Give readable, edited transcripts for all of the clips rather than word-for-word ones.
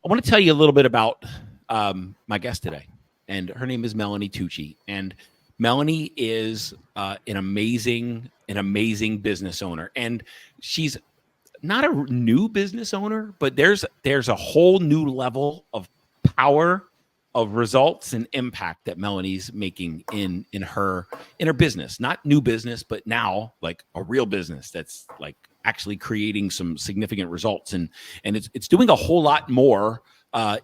want to tell you a little bit about my guest today, and her name is Melanie Tucci, and Melanie is an amazing business owner, and she's not a new business owner, but there's a whole new level of power, of results and impact that Melanie's making in her business. Not new business, but now like a real business that's like actually creating some significant results, and it's doing a whole lot more.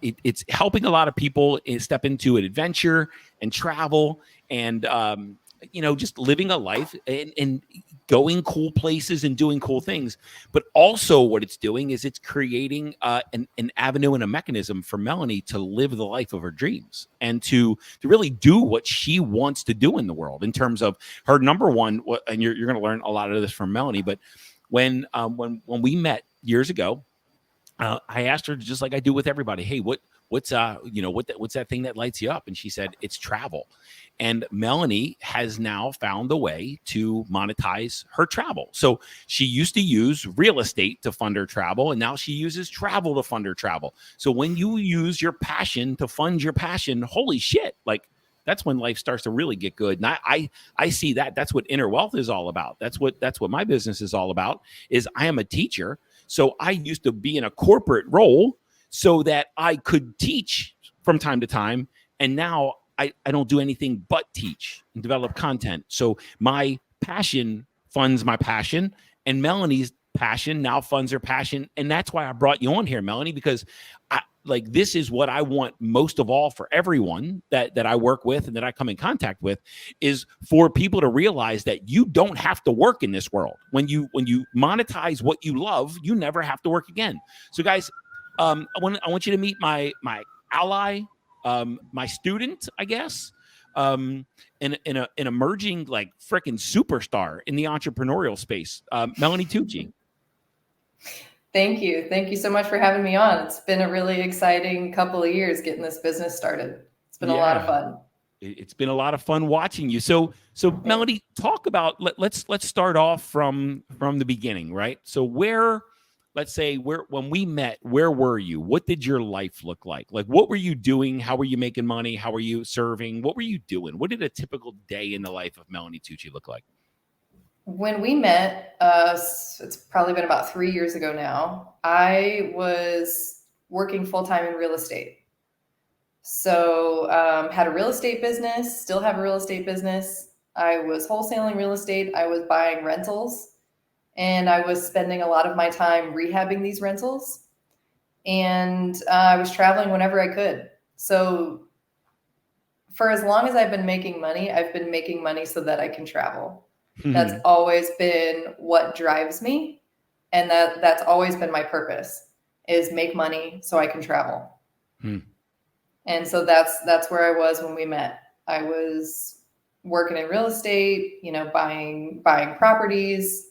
It's helping a lot of people step into an adventure and travel and just living a life and going cool places and doing cool things. But also what it's doing is it's creating an avenue and a mechanism for Melanie to live the life of her dreams and to really do what she wants to do in the world in terms of her number one. And you're going to learn a lot of this from Melanie. But when we met years ago, I asked her, just like I do with everybody, hey, what's that thing that lights you up? And she said, it's travel. And Melanie has now found a way to monetize her travel. So she used to use real estate to fund her travel, and now she uses travel to fund her travel. So when you use your passion to fund your passion, holy shit, like that's when life starts to really get good. And I see that. That's what inner wealth is all about. That's what my business is all about. Is I am a teacher. So I used to be in a corporate role so that I could teach from time to time. And now I don't do anything but teach and develop content. So my passion funds my passion, and Melanie's passion now funds her passion. And that's why I brought you on here, Melanie, because this is what I want most of all for everyone that I work with and that I come in contact with, is for people to realize that you don't have to work in this world. When you monetize what you love, you never have to work again. So guys, I want you to meet my ally, my student, I guess, an emerging like freaking superstar in the entrepreneurial space, Melanie Tucci. Thank you. Thank you so much for having me on. It's been a really exciting couple of years getting this business started. It's been a lot of fun. It's been a lot of fun watching you. So Melanie, talk about, let's start off from the beginning, right? So when we met, where were you? What did your life look like? Like, what were you doing? How were you making money? How were you serving? What were you doing? What did a typical day in the life of Melanie Tucci look like? When we met, it's probably been about 3 years ago now, I was working full-time in real estate. So had a real estate business, still have a real estate business. I was wholesaling real estate. I was buying rentals, and I was spending a lot of my time rehabbing these rentals. And I was traveling whenever I could. So for as long as I've been making money so that I can travel. That's always been what drives me. And that's always been my purpose, is make money so I can travel. And so that's where I was when we met. I was working in real estate, buying properties,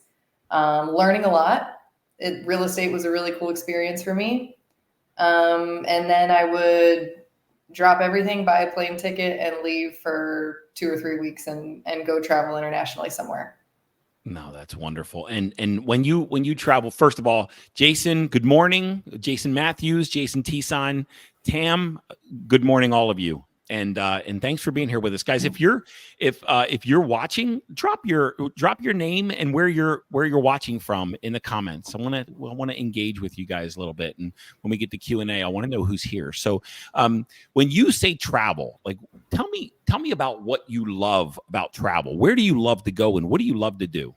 learning a lot. Real estate was a really cool experience for me. And then I would drop everything, buy a plane ticket, and leave for 2 or 3 weeks and go travel internationally somewhere. No, that's wonderful. And when you travel, first of all, Jason, good morning. Jason Matthews, Jason Tison, Tam, good morning, all of you. And thanks for being here with us, guys. If you're watching, drop your name and where you're watching from in the comments. I want to engage with you guys a little bit, and when we get to Q&A, I want to know who's here. So when you say travel, like tell me about what you love about travel. Where do you love to go, and what do you love to do?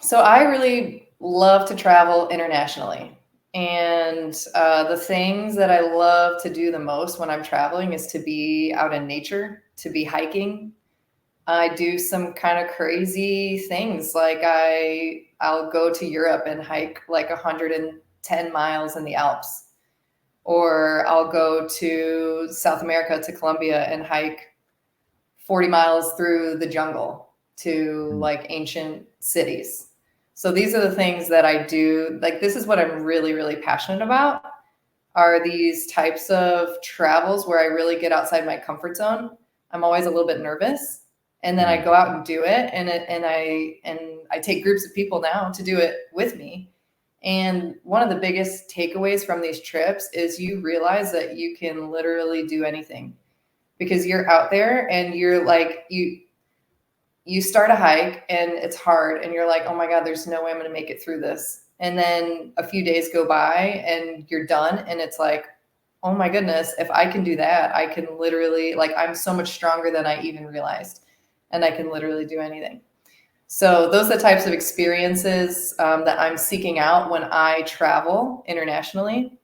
So I really love to travel internationally. And the things that I love to do the most when I'm traveling is to be out in nature, to be hiking. I do some kind of crazy things. Like I'll go to Europe and hike like 110 miles in the Alps. Or I'll go to South America, to Colombia, and hike 40 miles through the jungle to like ancient cities. So these are the things that I do. Like, this is what I'm really, really passionate about, are these types of travels where I really get outside my comfort zone. I'm always a little bit nervous, and then I go out and do it. And I take groups of people now to do it with me. And one of the biggest takeaways from these trips is you realize that you can literally do anything, because you're out there and you're like, you start a hike and it's hard and you're like, oh my God, there's no way I'm going to make it through this. And then a few days go by and you're done. And it's like, oh my goodness, if I can do that, I can literally, like, I'm so much stronger than I even realized, and I can literally do anything. So those are the types of experiences that I'm seeking out when I travel internationally.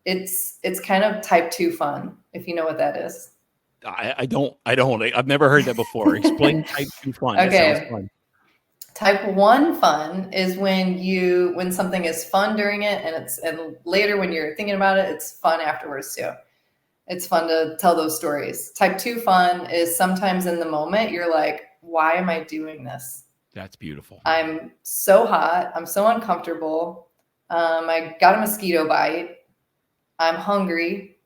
It's kind of type 2 fun, if you know what that is. I don't. I've never heard that before. Explain type 2 fun. That sounds Okay. fun. Type 1 fun is when something is fun during it, and later when you're thinking about it, it's fun afterwards too. It's fun to tell those stories. Type 2 fun is sometimes in the moment you're like, why am I doing this? That's beautiful. I'm so hot. I'm so uncomfortable. I got a mosquito bite. I'm hungry.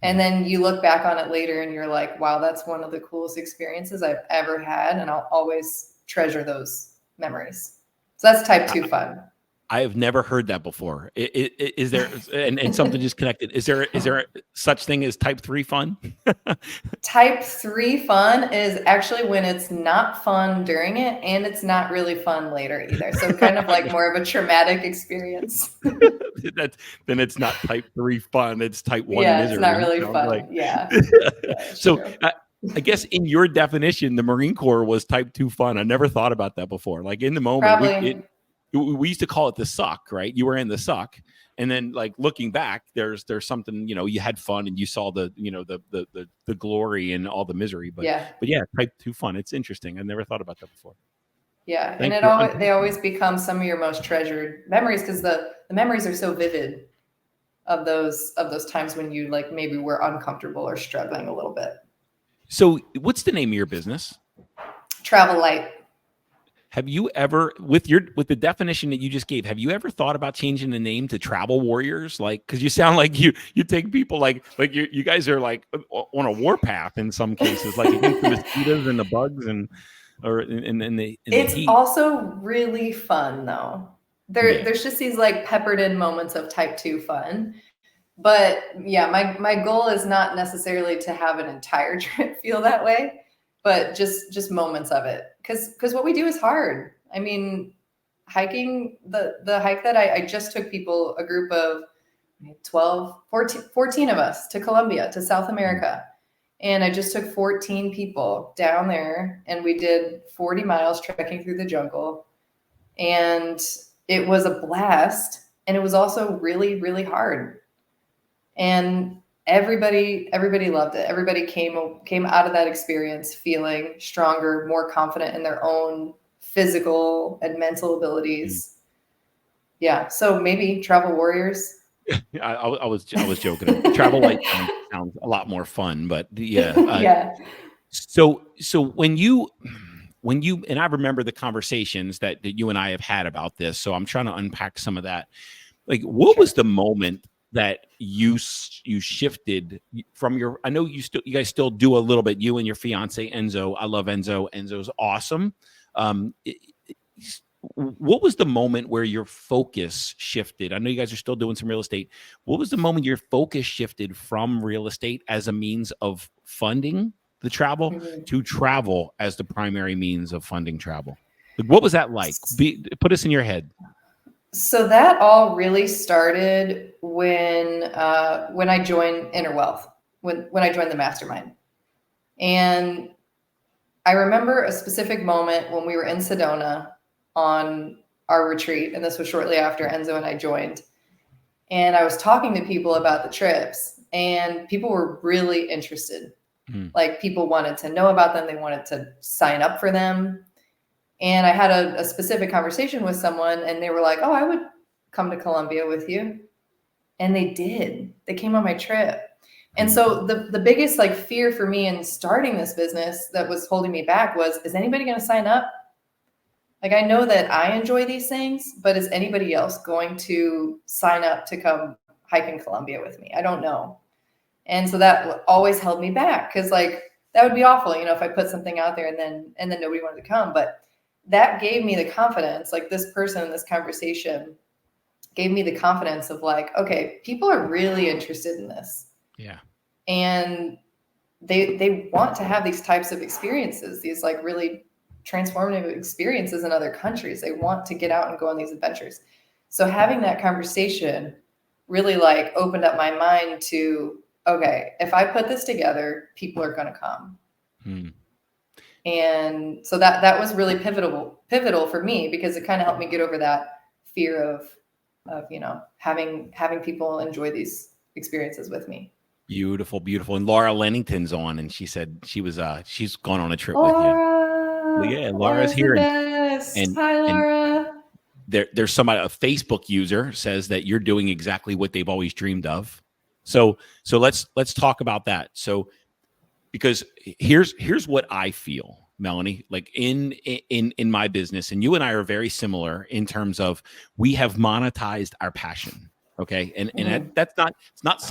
And then you look back on it later and you're like, wow, that's one of the coolest experiences I've ever had. And I'll always treasure those memories. So that's type 2 fun. I have never heard that before. Is there, and something just connected, is there such thing as type 3 fun? Type 3 fun is actually when it's not fun during it and it's not really fun later either. So kind of like more of a traumatic experience. Then it's not type 3 fun. It's type 1 Yeah, misery. it's not really fun. Like, yeah. So I guess in your definition, the Marine Corps was type 2 fun. I never thought about that before. Like in the moment, we used to call it the suck, right? You were in the suck. And then like looking back, there's something, you had fun and you saw the glory and all the misery, but yeah, type 2 fun. It's interesting. I've never thought about that before. Yeah. Thank And they always become some of your most treasured memories, because the memories are so vivid of those times when you like maybe were uncomfortable or struggling a little bit. So what's the name of your business? Travel Light. Have you ever, with the definition that you just gave, have you ever thought about changing the name to Travel Warriors? Like, because you sound like you take people like you guys are like on a warpath in some cases, like against the mosquitoes and the bugs and the It's heat. also really fun though. There's just these like peppered in moments of type 2 fun. But yeah, my goal is not necessarily to have an entire trip feel that way, but just moments of it. Because what we do is hard. I mean, hiking, the hike that I just took people, a group of 14 of us to Colombia, to South America. And I just took 14 people down there and we did 40 miles trekking through the jungle. And it was a blast. And it was also really, really hard. And everybody loved it. Everybody came out of that experience feeling stronger, more confident in their own physical and mental abilities. Yeah. So maybe Travel Warriors. I was joking. Travel Light sounds a lot more fun, but yeah. Yeah. So when you and I remember the conversations that you and I have had about this, so I'm trying to unpack some of that. Like, what was the moment that you shifted from your? I know you guys still do a little bit. You and your fiance Enzo. I love Enzo. Enzo's awesome. What was the moment where your focus shifted? I know you guys are still doing some real estate. What was the moment your focus shifted from real estate as a means of funding the travel to travel as the primary means of funding travel? What was that like? Put us in your head. So that all really started when I joined Inner Wealth, when I joined the mastermind. And I remember a specific moment when we were in Sedona on our retreat, and this was shortly after Enzo and I joined. And I was talking to people about the trips, and people were really interested. Like, people wanted to know about them. They wanted to sign up for them. And I had a specific conversation with someone, and they were like, oh, I would come to Colombia with you. And they did. They came on my trip. And so the biggest like fear for me in starting this business that was holding me back was, is anybody going to sign up? Like, I know that I enjoy these things, but is anybody else going to sign up to come hike in Colombia with me? I don't know. And so that always held me back, because like that would be awful, if I put something out there and then nobody wanted to come. But that gave me the confidence, like this person in this conversation gave me the confidence of like, okay, people are really interested in this. Yeah. And they want to have these types of experiences, these like really transformative experiences in other countries. They want to get out and go on these adventures. So having that conversation really like opened up my mind to, okay, if I put this together, people are going to come. And so that was really pivotal for me, because it kind of helped me get over that fear of having people enjoy these experiences with me. Beautiful, beautiful. And Laura Lennington's on, and she said she's gone on a trip with you. Laura, Yeah, Laura's Laura's the here, best. and Hi, Laura. there's somebody, a Facebook user says that you're doing exactly what they've always dreamed of. So let's talk about that. So because here's what I feel, Melanie, like in my business, and you and I are very similar in terms of we have monetized our passion. Okay. And that's not, it's not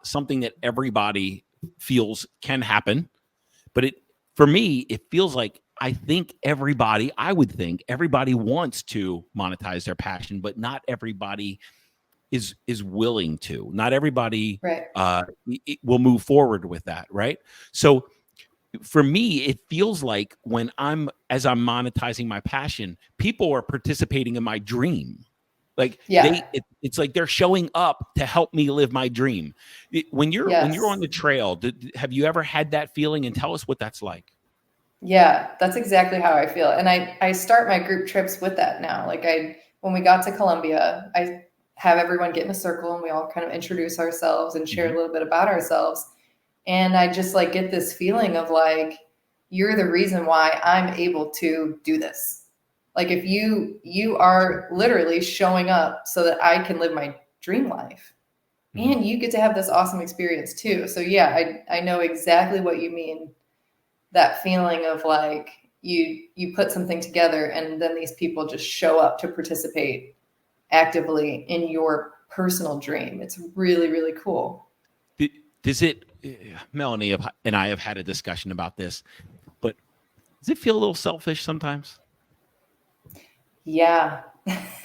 something that everybody feels can happen, but for me, it feels like I would think everybody wants to monetize their passion, but not everybody is willing to. Not everybody Right. will move forward with that, right? So for me, it feels like as I'm monetizing my passion, people are participating in my dream. Like it's like they're showing up to help me live my dream. When you're on the trail, have you ever had that feeling? And tell us what that's like. Yeah, that's exactly how I feel. And I start my group trips with that now. Like when we got to Colombia, I have everyone get in a circle and we all kind of introduce ourselves and share a little bit about ourselves. And I just like get this feeling of like, you're the reason why I'm able to do this. Like if you are literally showing up so that I can live my dream life. And you get to have this awesome experience too. So yeah, I know exactly what you mean. That feeling of like you put something together and then these people just show up to participate actively in your personal dream. It's really, really cool. Does it, Melanie and I have had a discussion about this, but does it feel a little selfish sometimes? Yeah.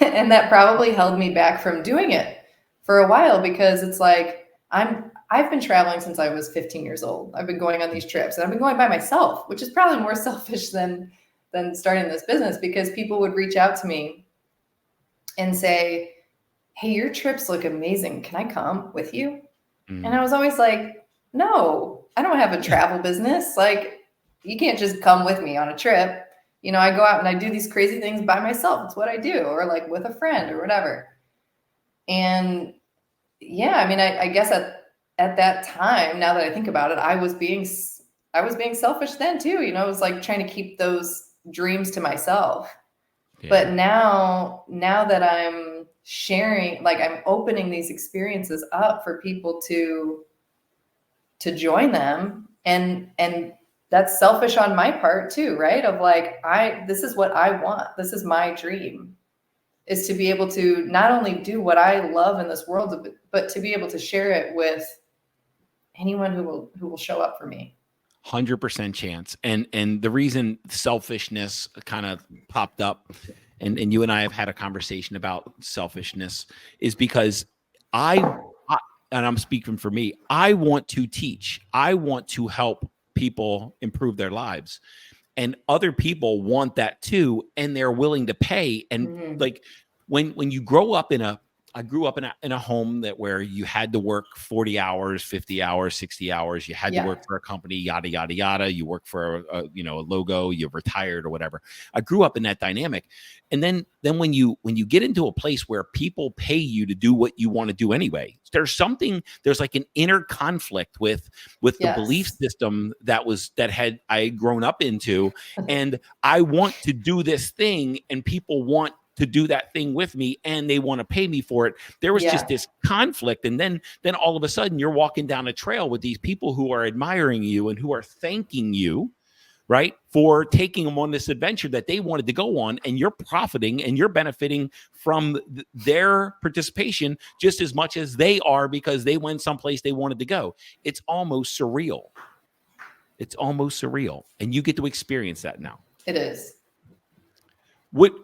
And that probably held me back from doing it for a while, because it's like I've been traveling since I was 15 years old. I've been going on these trips and I've been going by myself, which is probably more selfish than starting this business, because people would reach out to me and say, "Hey, your trips look amazing. Can I come with you?" And I was always like, "No, I don't have a travel business. Like, you can't just come with me on a trip. I go out and I do these crazy things by myself. It's what I do, or like with a friend or whatever." And yeah, I mean, I guess at that time, now that I think about it, I was being selfish then too. I was like trying to keep those dreams to myself. Yeah. But now that I'm sharing, like I'm opening these experiences up for people to join them, and that's selfish on my part too, right? Of like, this is what I want. This is my dream, is to be able to not only do what I love in this world, but to be able to share it with anyone who will show up for me. 100% chance. And the reason selfishness kind of popped up, and you and I have had a conversation about selfishness, is because I and I'm speaking for me, I want to teach. I want to help people improve their lives. And other people want that too, and they're willing to pay. And like when you grow up I grew up in a home where you had to work 40 hours, 50 hours, 60 hours. You had to work for a company, yada, yada, yada. You work for a logo, you're retired or whatever. I grew up in that dynamic. And then when you get into a place where people pay you to do what you want to do anyway, there's like an inner conflict with the belief system that I had grown up into. And I want to do this thing, and people want to do that thing with me, and they want to pay me for it. There was just this conflict. And then all of a sudden you're walking down a trail with these people who are admiring you and who are thanking you, right, for taking them on this adventure that they wanted to go on, and you're profiting and you're benefiting from their participation just as much as they are, because they went someplace they wanted to go. It's almost surreal. And you get to experience that now. It is. What?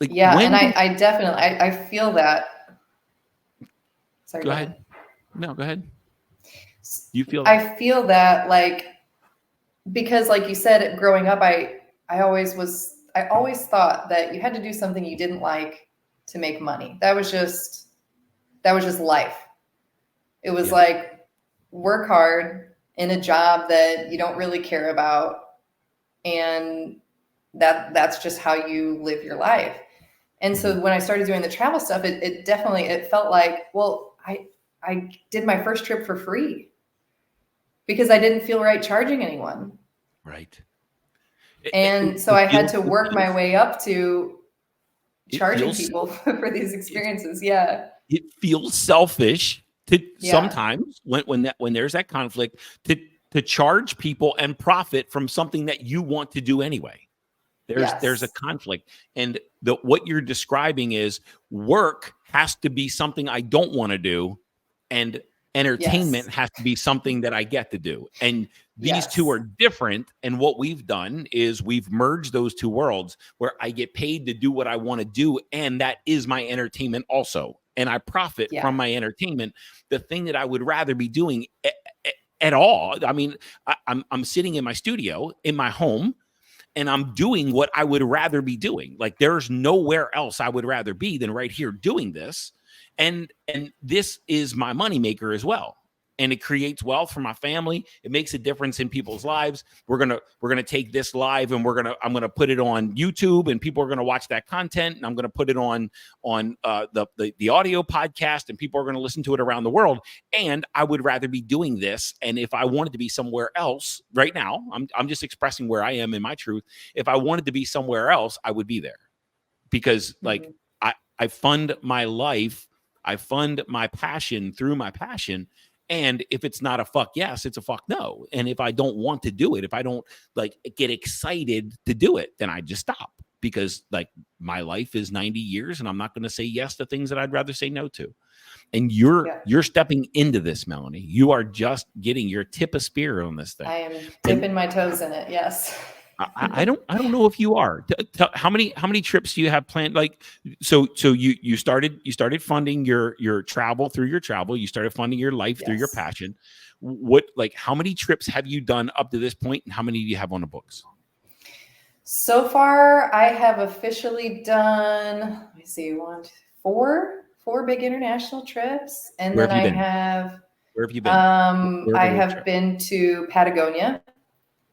And I definitely, I feel that. Sorry, Go go ahead. ahead. No, go ahead. You feel I feel that like, because like you said, growing up, I always thought that you had to do something you didn't like to make money. That was just life. It was yeah. like work hard in a job that you don't really care about, and that's just how you live your life. And so when I started doing the travel stuff, it definitely, it felt like, well, I did my first trip for free because I didn't feel right charging anyone. Right. And so I had to It work my feels way up to it charging feels people for these it, experiences. Yeah. it feels selfish to Yeah. sometimes when there's that conflict to charge people and profit from something that you want to do anyway. There's a Yes. conflict, and what you're describing is work has to be something I don't want to do, and Yes. entertainment has to be something that I get to do. And these two Yes. are different. And what we've done is we've merged those two worlds where I get paid to do what I want to do, and that is my entertainment also. And I profit from Yeah. my entertainment, the thing that I would rather be doing at all. I mean, I'm sitting in my studio in my home and I'm doing what I would rather be doing. Like there's nowhere else I would rather be than right here doing this. And this is my moneymaker as well. And it creates wealth for my family. It makes a difference in people's lives. We're gonna take this live and I'm gonna put it on YouTube, and people are gonna watch that content, and I'm gonna put it on the audio podcast, and people are gonna listen to it around the world. And I would rather be doing this. And if I wanted to be somewhere else right now, I'm just expressing where I am in my truth. If I wanted to be somewhere else, I would be there because like Mhm. I fund my life, I fund my passion through my passion. And if it's not a fuck yes, it's a fuck no. And if I don't want to do it, if I don't like get excited to do it, then I just stop because like my life is 90 years and I'm not going to say yes to things that I'd rather say no to. And Yeah. you're stepping into this, Melanie. You are just getting your tip of spear on this thing. I am And dipping my toes in it. Yes. I don't know if you are. How many trips do you have planned? Like so you started funding your travel through your travel. You started funding your life through your Yes. passion. What like how many trips have you done up to this point, and how many do you have on the books? So far, I have officially done, let me see, four big international trips. And Where then have you I been? have, Where have you been? Where I were those have trips? been to Patagonia,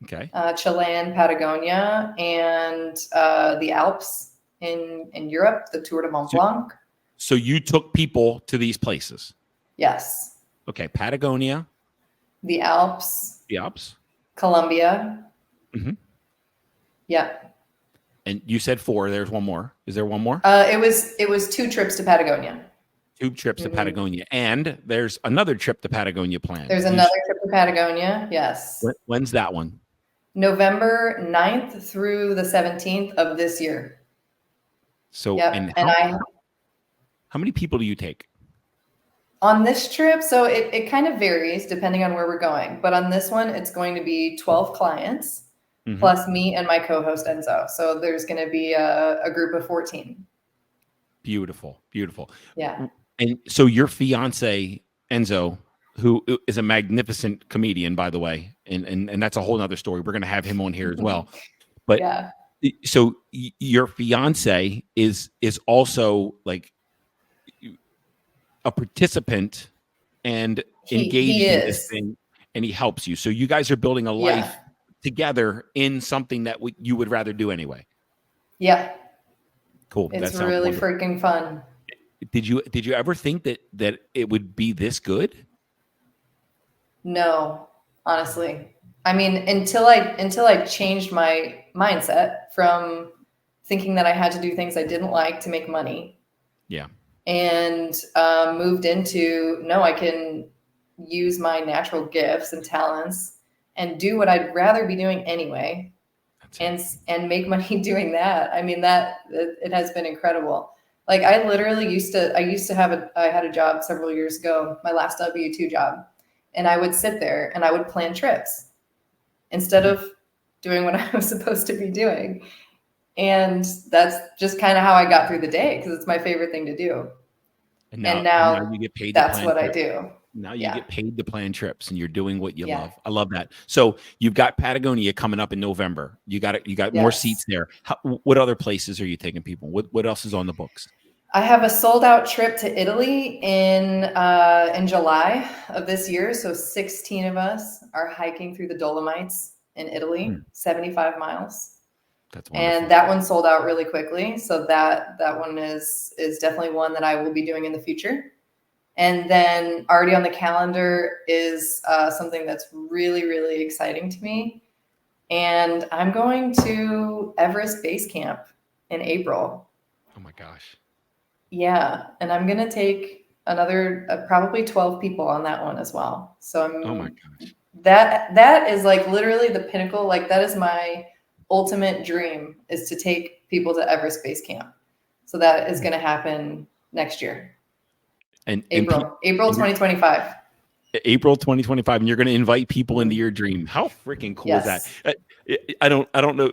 Okay. Chilean Patagonia, and the Alps in Europe, the Tour de Mont So, Blanc. so you took people to these places. Yes. Okay, Patagonia, The Alps, the Alps. Colombia. Mhm. Yeah. And you said four. There's one more. Is there one more? It was two trips to Patagonia. Two trips to Mhm. Patagonia, and there's another trip to Patagonia planned. There's another trip to Patagonia. Yes. When's that one? November 9th through the 17th of this year. So, Yep. and And how many people do you take? on this trip, so it kind of varies depending on where we're going. But on this one, it's going to be 12 clients Hmm. plus me and my co-host Enzo. So there's going to be a group of 14. Beautiful, beautiful. Yeah. And so your fiance Enzo, who is a magnificent comedian, by the way, and that's a whole nother story. We're going to have him on here as well. But Yeah. so your fiance is also like a participant and He engaged in this is. thing, and he helps you. So you guys are building a Yeah. life together in something that you would rather do anyway. Yeah. Cool. That It's sounds really wonderful. freaking fun. Did you ever think that it would be this good? No, honestly. I mean, until I changed my mindset from thinking that I had to do things I didn't like to make money, Yeah. and moved into no, I can use my natural gifts and talents and do what I'd rather be doing anyway, That's it. and make money doing that. I mean, that it has been incredible. Like I literally I had a job several years ago, my last W-2 job, and I would sit there and I would plan trips instead Mhm. of doing what I was supposed to be doing. And that's just kind of how I got through the day because it's my favorite thing to do. And And now now you get paid to that's plan what I trips. do. Now you Yeah. get paid to plan trips and you're doing what you Yeah. love. I love that. So you've got Patagonia coming up in November. You got more seats Yes. there. What other places are you taking people? What else is on the books? I have a sold out trip to Italy in July of this year. So 16 of us are hiking through the Dolomites in Italy, 75 miles. That's wonderful. And that one sold out really quickly. So that one is definitely one that I will be doing in the future. And then already on the calendar is something that's really, really exciting to me. And I'm going to Everest Base Camp in April. Oh my gosh. Yeah, and I'm gonna take another probably 12 people on that one as well. So Oh my I'm gosh. that is like literally the pinnacle. Like that is my ultimate dream is to take people to Everest Base Camp. So that is going to happen next year, And April and 2025. April 2025, and you're going to invite people into Mhm. your dream. How freaking cool is that? Yes. I don't know.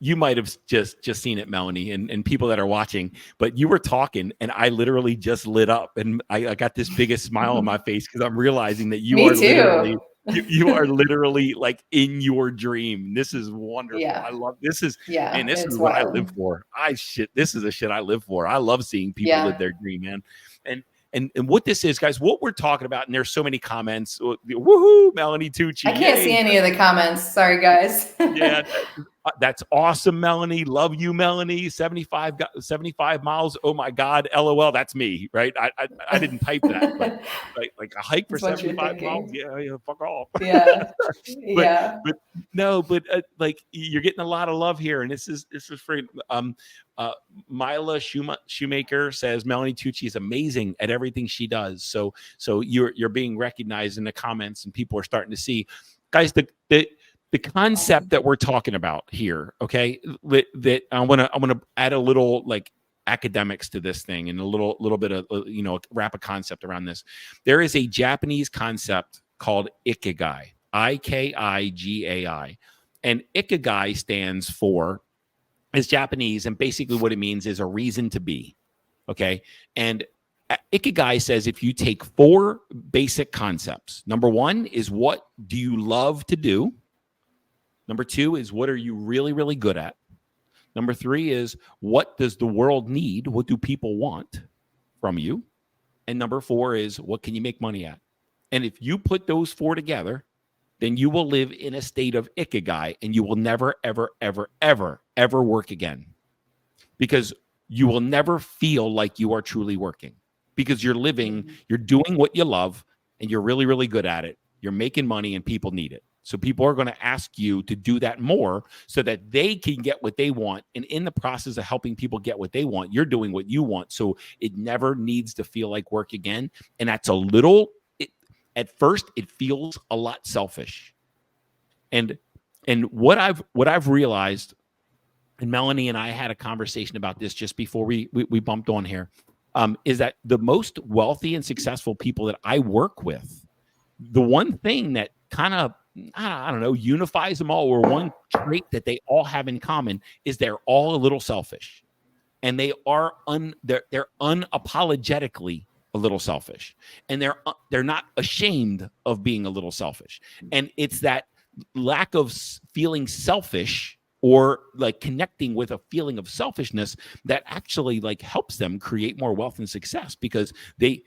You might have just seen it, Melanie, and people that are watching, but you were talking and I literally just lit up and I got this biggest smile on my face because I'm realizing that you Me are literally too. you are literally like in your dream. This is wonderful. Yeah. I love this is man, Yeah, this is it's what I live wild. for. This is a shit I live for. I love seeing people live Yeah. their dream, man. And what this is, guys, what we're talking about, and there's so many comments. Woohoo, Melanie Tucci. I can't see Yay. any of the comments. Sorry, guys. Yeah, that's awesome, Melanie. Love you, Melanie. 75 miles. Oh my God. LOL. That's me, right? I didn't type that, but like a hike for That's what you're 75 miles. thinking. Yeah, fuck off. Yeah. but Yeah. but no, but like you're getting a lot of love here, and this is for uh Mila Shoemaker says Melanie Tucci is amazing at everything she does. So you're being recognized in the comments, and people are starting to see, guys, the concept Awesome. that we're talking about here, okay, that I want to add a little like academics to this thing and a little bit of wrap a concept around this. There is a Japanese concept called Ikigai, Ikigai, and Ikigai stands for, is Japanese, and basically what it means is a reason to be. Okay, and Ikigai says if you take 4 basic concepts, number 1 is what do you love to do? Number 2 is what are you really, really good at? Number 3 is what does the world need? What do people want from you? And number 4 is what can you make money at? And if you put those 4 together, then you will live in a state of Ikigai and you will never, ever, ever, ever, ever work again, because you will never feel like you are truly working, because you're doing what you love and you're really, really good at it. You're making money and people need it. So people are going to ask you to do that more so that they can get what they want. And in the process of helping people get what they want, you're doing what you want. So it never needs to feel like work again. And that's at first it feels a lot selfish. And what I've realized, and Melanie and I had a conversation about this just before we bumped on here, is that the most wealthy and successful people that I work with, the one thing that kind of, I don't know, unifies them all, or one trait that they all have in common, is they're all a little selfish, and they are they're unapologetically a little selfish, and they're not ashamed of being a little selfish. And it's that lack of feeling selfish, or like connecting with a feeling of selfishness, that actually like helps them create more wealth and success, because they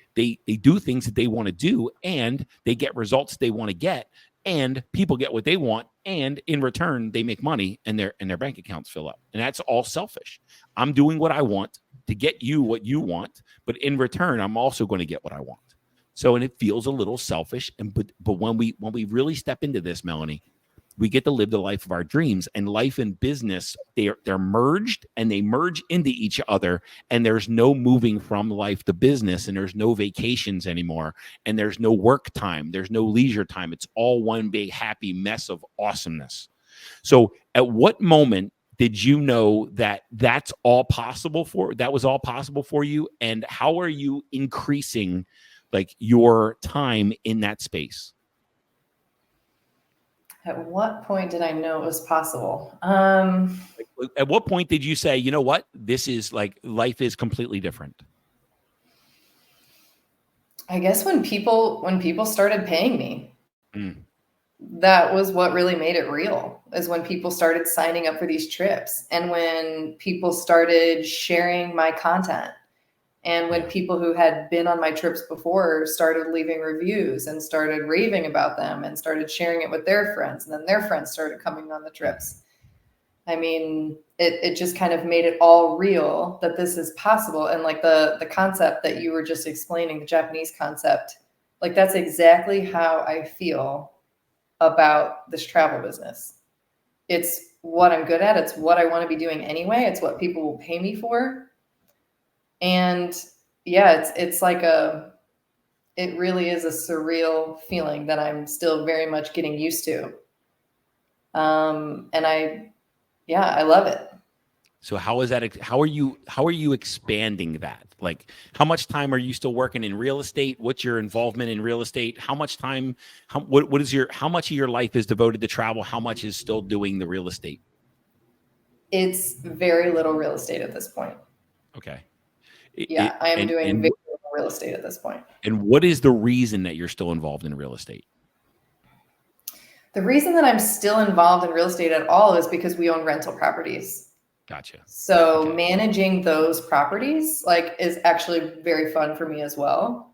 do things that they want to do, and they get results they want to get, and people get what they want, and in return they make money, and their bank accounts fill up. And that's all selfish. I'm doing what I want to get you what you want, but in return I'm also going to get what I want. So, and it feels a little selfish, and but when we really step into this, Melanie, we get to live the life of our dreams. And life and business, they're merged, and they merge into each other, and there's no moving from life to business, and there's no vacations anymore, and there's no work time, there's no leisure time. It's all one big happy mess of awesomeness. So at what moment did you know that that was all possible for you, and how are you increasing like your time in that space? At what point did I know it was possible? At what point did you say, you know what, this is like, life is completely different? I guess when people started paying me, Mm, that was what really made it real, is when people started signing up for these trips and when people started sharing my content. And when yeah. people who had been on my trips before started leaving reviews and started raving about them and started sharing it with their friends, and then their friends started coming on the trips. I mean, it just kind of made it all real that this is possible. And like the concept that you were just explaining, the Japanese concept, like that's exactly how I feel about this travel business. It's what I'm good at. It's what I want to be doing anyway. It's what people will pay me for. And yeah, it's like it really is a surreal feeling that I'm still very much getting used to. And yeah, I love it. So how is that? How are you expanding that? Like, how much time are you still working in real estate? What's your involvement in real estate? How much time? What is your? How much of your life is devoted to travel? How much is still doing the real estate? It's very little real estate at this point. Okay. Yeah, I am doing And very little real estate at this point. and what is the reason that you're still involved in real estate? The reason that I'm still involved in real estate at all is because we own rental properties. Gotcha. So Okay. managing those properties like is actually very fun for me as well.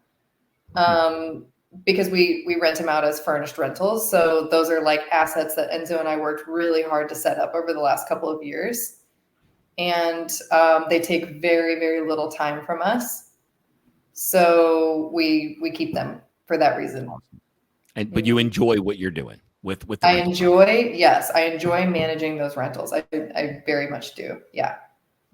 Hmm. Um, because we rent them out as furnished rentals. So those are like assets that Enzo and I worked really hard to set up over the last couple of years. And they take very, very little time from us. So we keep them for that reason. Awesome. And but you Mhm. enjoy what you're doing with the I rental property. enjoy, yes, I enjoy managing those rentals. I very much do. Yeah.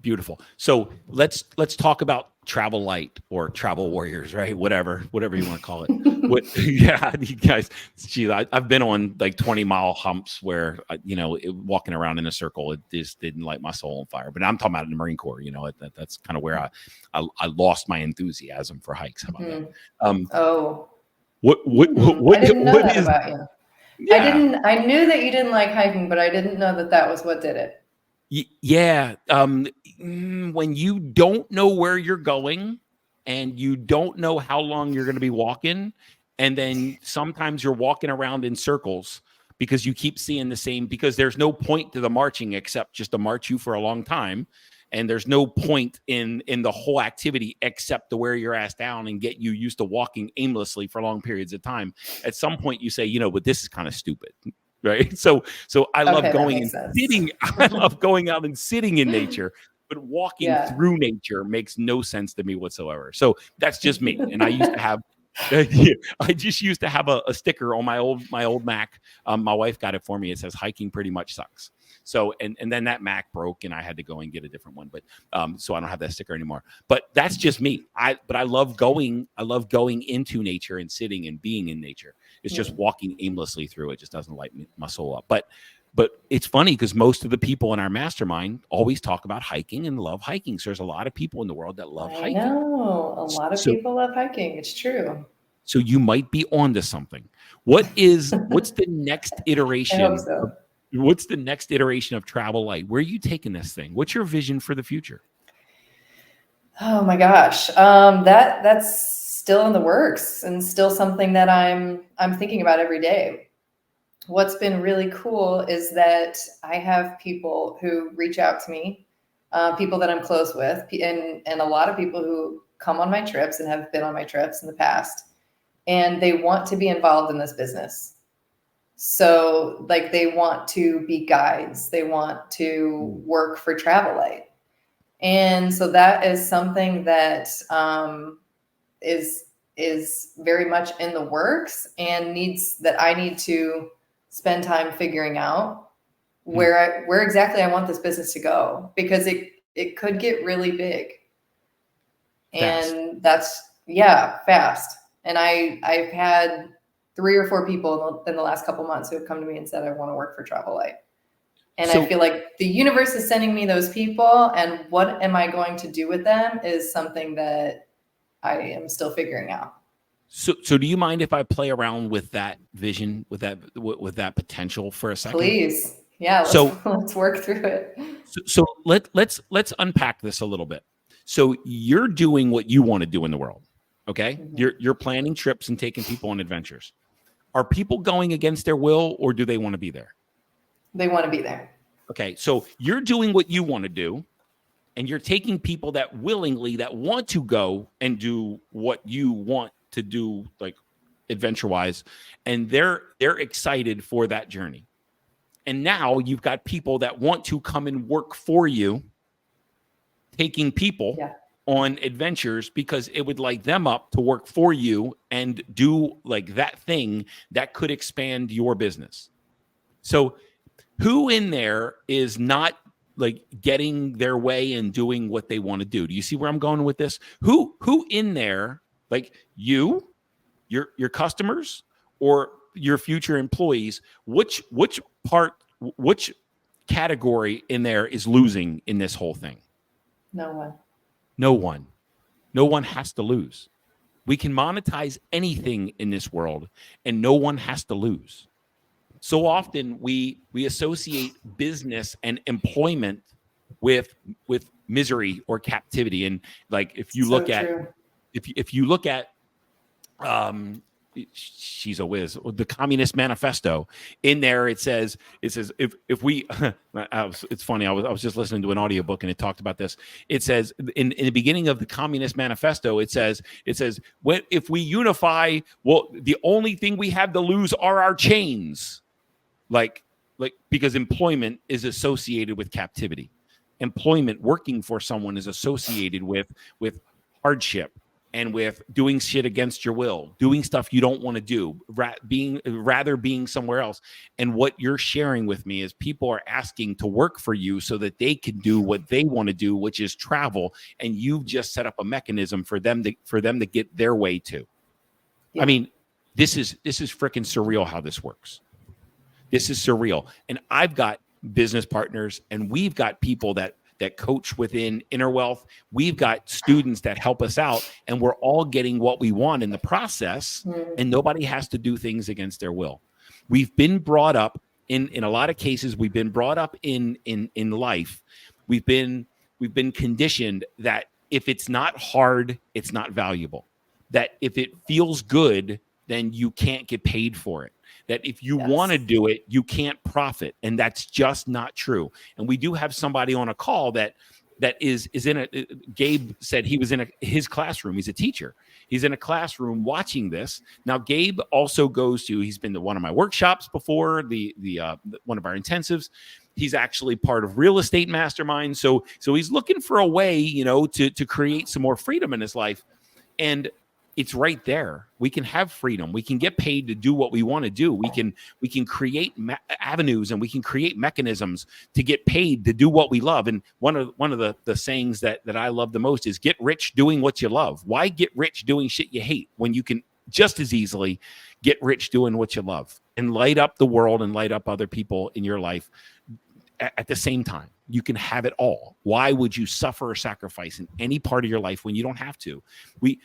Beautiful. So let's talk about travel light or travel warriors, right? Whatever you want to call it. What? Yeah, you guys. Geez, I've been on like 20-mile humps where walking around in a circle, it just didn't light my soul on fire. But I'm talking about in the Marine Corps. That's kind of where I lost my enthusiasm for hikes. How about that? Mhm. Um, Oh, what I didn't know that is? about you. Yeah. I knew that you didn't like hiking, but I didn't know that that was what did it. Yeah. When you don't know where you're going and you don't know how long you're going to be walking, and then sometimes you're walking around in circles because you keep seeing the same, because there's no point to the marching except just to march you for a long time. And there's no point in the whole activity except to wear your ass down and get you used to walking aimlessly for long periods of time. At some point you say, but this is kind of stupid. Right. So I love Okay, that going makes and sense. sitting. I love going out and sitting in nature, but walking Yeah. through nature makes no sense to me whatsoever. So that's just me. And I used to have yeah, I just used to have a sticker on my old Mac. My wife got it for me. It says hiking pretty much sucks. So and then that Mac broke and I had to go and get a different one. But so I don't have that sticker anymore. But that's just me. I love going. I love going into nature and sitting and being in nature. It's just Hmm. walking aimlessly through it just doesn't light my soul up. But it's funny because most of the people in our mastermind always talk about hiking and love hiking. So there's a lot of people in the world that love I hiking. know. A lot of So people love hiking. It's true. so you might be onto something. What's the next I hope iteration of so. what's the next iteration of travel light? Where are you taking this thing? What's your vision for the future? Oh my gosh. That's still in the works and still something that I'm thinking about every day. What's been really cool is that I have people who reach out to me, people that I'm close with, and a lot of people who come on my trips and have been on my trips in the past, and they want to be involved in this business. So, like, they want to be guides, they want to Mm, work for Travel Light, and so that is something that is is very much in the works and needs that I need to spend time figuring out mm, where exactly I want this business to go, because it could get really big. fast. And that's, yeah, fast. And I've had 3 or 4 people in the last couple months who have come to me and said I want to work for Travel Light. And I So feel like the universe is sending me those people, and what am I going to do with them is something that I am still figuring out. so do you mind if I play around with that vision, with that potential for a second? Please. Yeah, let's So let's work through it. so let's unpack this a little bit. So you're doing what you want to do in the world. Okay. Mm-hmm. You're planning trips and taking people on adventures. Are people going against their will, or do they want to be there? They want to be there. Okay. So you're doing what you want to do, and you're taking people that willingly that want to go and do what you want to do, like adventure wise, and they're excited for that journey. And now you've got people that want to come and work for you, taking people on adventures because it would light them up to work for you and do like that thing that could expand your business. So who in there is not like getting their way and doing what they want to do? Do you see where I'm going with this? Who in there, like you, your customers, or your future employees, which category in there is losing in this whole thing? No one. No one. No one has to lose. We can monetize anything in this world, and no one has to lose. So often we associate business and employment with misery or captivity. And like if you look at if you look at she's a whiz, the Communist Manifesto, in there it says if we it's funny, I was just listening to an audiobook and it talked about this. It says in the beginning of the Communist Manifesto, it says if we unify, well, the only thing we have to lose are our chains. Like because employment is associated with captivity. Employment, working for someone, is associated with hardship and with doing shit against your will, doing stuff you don't want to do, rather being somewhere else. And what you're sharing with me is people are asking to work for you so that they can do what they want to do, which is travel. And you've just set up a mechanism for them to get their way too. Yeah. I mean, this is freaking surreal how this works. This is surreal. And I've got business partners, and we've got people that coach within Inner Wealth. We've got students that help us out, and we're all getting what we want in the process, and nobody has to do things against their will. We've been brought up in a lot of cases, we've been brought up in life. We've been conditioned that if it's not hard, it's not valuable. That if it feels good, then you can't get paid for it. That if you want to do it, you can't profit. And that's just not true. And we do have somebody on a call that is in a, Gabe said he was in his classroom. He's a teacher. He's in a classroom watching this. Now, Gabe also he's been to one of my workshops before, the one of our intensives. He's actually part of Real Estate Mastermind. So he's looking for a way, to create some more freedom in his life. And it's right there. We can have freedom. We can get paid to do what we want to do. We can create avenues, and we can create mechanisms to get paid to do what we love. And one of the sayings that I love the most is get rich doing what you love. Why get rich doing shit you hate when you can just as easily get rich doing what you love and light up the world and light up other people in your life at the same time? You can have it all. Why would you suffer or sacrifice in any part of your life when you don't have to?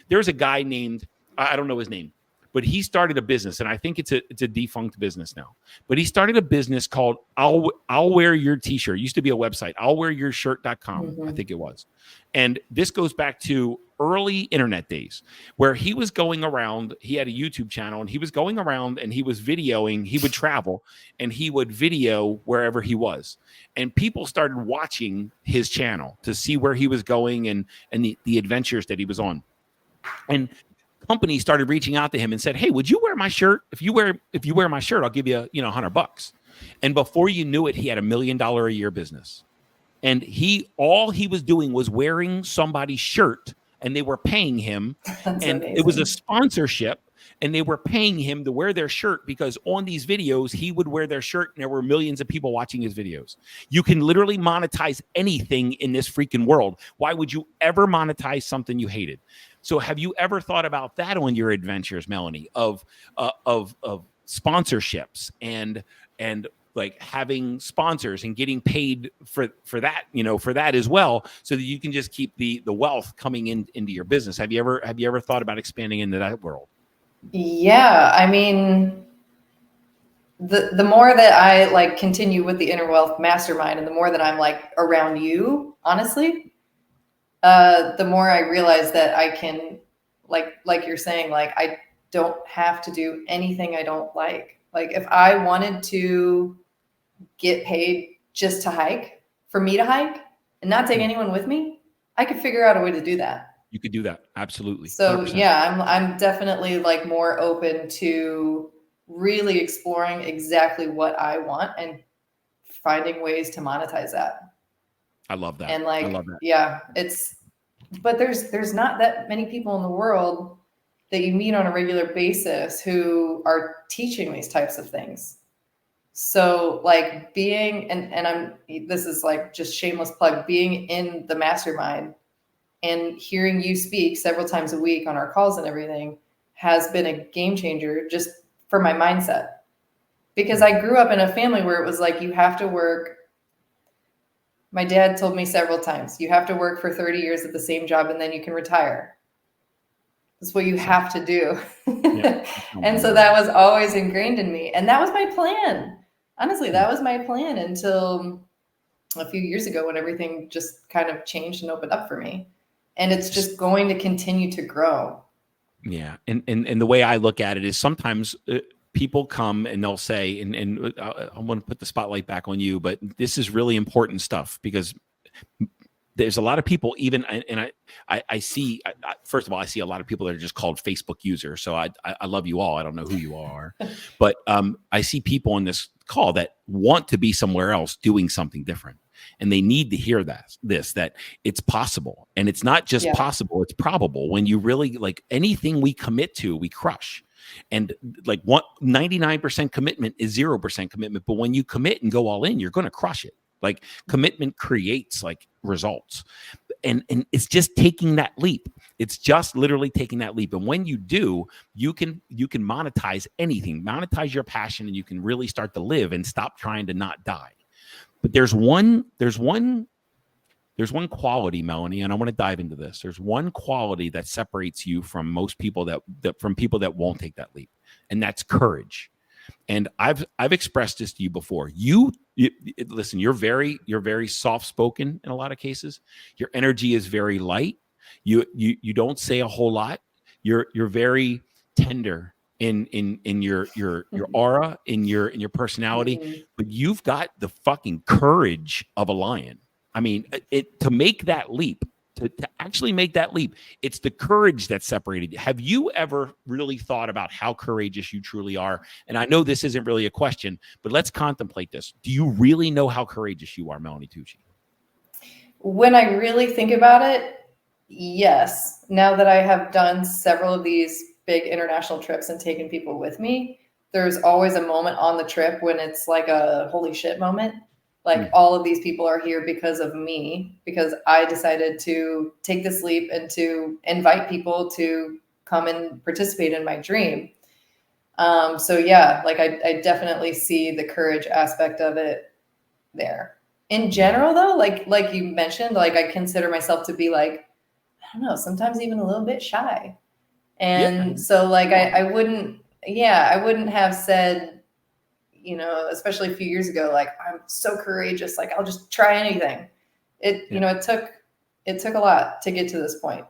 There's a guy named, I don't know his name, but he started a business, and I think it's a defunct business now. But he started a business called I'll Wear Your T-Shirt. It used to be a website, I'llWearYourShirt.com, I think it was. And this goes back to early internet days where he was going around. He had a YouTube channel, and he was going around and he was videoing. He would travel and he would video wherever he was. And people started watching his channel to see where he was going and the adventures that he was on. And companies started reaching out to him and said, "Hey, would you wear my shirt? If you wear my shirt, I'll give you, $100." And before you knew it, he had $1 million a year business. And all he was doing was wearing somebody's shirt, and they were paying him. That's and amazing. It was a sponsorship, and they were paying him to wear their shirt because on these videos, he would wear their shirt, and there were millions of people watching his videos. You can literally monetize anything in this freaking world. Why would you ever monetize something you hated? So have you ever thought about that on your adventures, Melanie, of sponsorships and like having sponsors and getting paid for that, for that as well, so that you can just keep the wealth coming into your business? Have you ever thought about expanding into that world? Yeah. I mean, the more that I continue with the Inner Wealth Mastermind, and the more that I'm around you, honestly, the more I realize that I can like you're saying, like I don't have to do anything I don't like. Like if I wanted to get paid just to hike, for me to hike and not take anyone with me, I could figure out a way to do that. You could do that. Absolutely. So 100%. yeah, I'm definitely like more open to really exploring exactly what I want and finding ways to monetize that. I love that. And I like, love that. yeah, but there's not that many people in the world that you meet on a regular basis who are teaching these types of things. So like being, and this is like just shameless plug, being in the mastermind and hearing you speak several times a week on our calls and everything has been a game changer just for my mindset. Because I grew up in a family where it was like, you have to work. My dad told me several times, you have to work for 30 years at the same job and then you can retire. That's what you have to do. Yeah. And so that was always ingrained in me. And that was my plan. Honestly, that was my plan until a few years ago when everything just kind of changed and opened up for me. And it's just going to continue to grow. Yeah. And the way I look at it is sometimes people come and they'll say, and I want to put the spotlight back on you, but this is really important stuff because there's a lot of people even, and I see, first of all, I see a lot of people that are just called Facebook users. So I love you all. I don't know who you all are, but I see people on this call that want to be somewhere else doing something different. And they need to hear that it's possible. And it's not just possible, it's probable. When you really like anything we commit to, we crush. And like 99% commitment is 0% commitment. But when you commit and go all in, you're going to crush it. Like commitment creates like results. And it's just taking that leap. It's just literally taking that leap. And when you do, you can monetize anything, monetize your passion, and you can really start to live and stop trying to not die. But there's one quality, Melanie, and I want to dive into this. There's one quality that separates you from most people that from people that won't take that leap, and that's courage. And I've expressed this to you before. You listen, you're very soft spoken in a lot of cases. Your energy is very light. You don't say a whole lot. You're very tender in your aura, in your personality, but you've got the fucking courage of a lion. I mean, to make that leap, to actually make that leap, it's the courage that separated you. Have you ever really thought about how courageous you truly are? And I know this isn't really a question, but let's contemplate this. Do you really know how courageous you are, Melanie Tucci? When I really think about it, yes. Now that I have done several of these big international trips and taken people with me, there's always a moment on the trip when it's like a holy shit moment. Like all of these people are here because of me, because I decided to take this leap and to invite people to come and participate in my dream. So yeah, like I definitely see the courage aspect of it there. In general though, like you mentioned, like I consider myself to be like, I don't know, sometimes even a little bit shy. And so like I wouldn't have said, you know, especially a few years ago, like I'm so courageous, like I'll just try anything. You know, it took a lot to get to this point.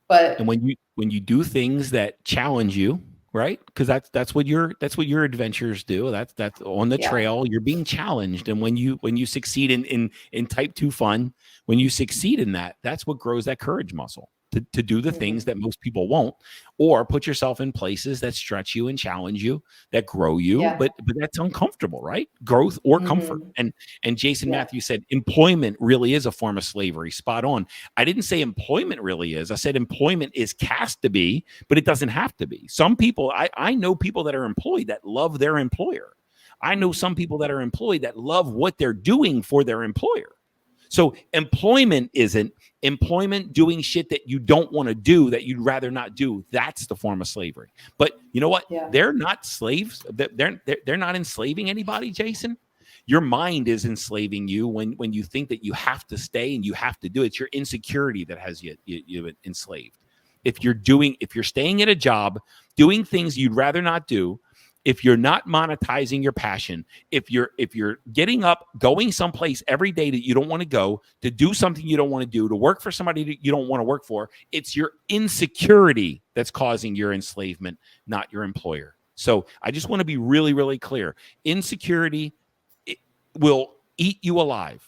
But and when you do things that challenge you, right? Because that's what your adventures do. That's on the trail. You're being challenged, and when you succeed in type 2 fun, when you succeed in that, that's what grows that courage muscle to do the things that most people won't, or put yourself in places that stretch you and challenge you, that grow you, but that's uncomfortable, right? Growth or comfort. And Jason Matthews said employment really is a form of slavery. Spot on. I didn't say employment really is. I said employment is cast to be, but it doesn't have to be. Some people, I know people that are employed that love their employer. I know some people that are employed that love what they're doing for their employer. So employment isn't employment doing shit that you don't want to do, that you'd rather not do. That's the form of slavery. But you know what? They're not slaves. They're not enslaving anybody, Jason. Your mind is enslaving you when you think that you have to stay and you have to do it. It's your insecurity that has you enslaved. If you're staying at a job, doing things you'd rather not do, if you're not monetizing your passion, if you're getting up, going someplace every day that you don't want to go, to do something you don't want to do, to work for somebody that you don't want to work for, it's your insecurity that's causing your enslavement, not your employer. So I just want to be really, really clear. Insecurity will eat you alive.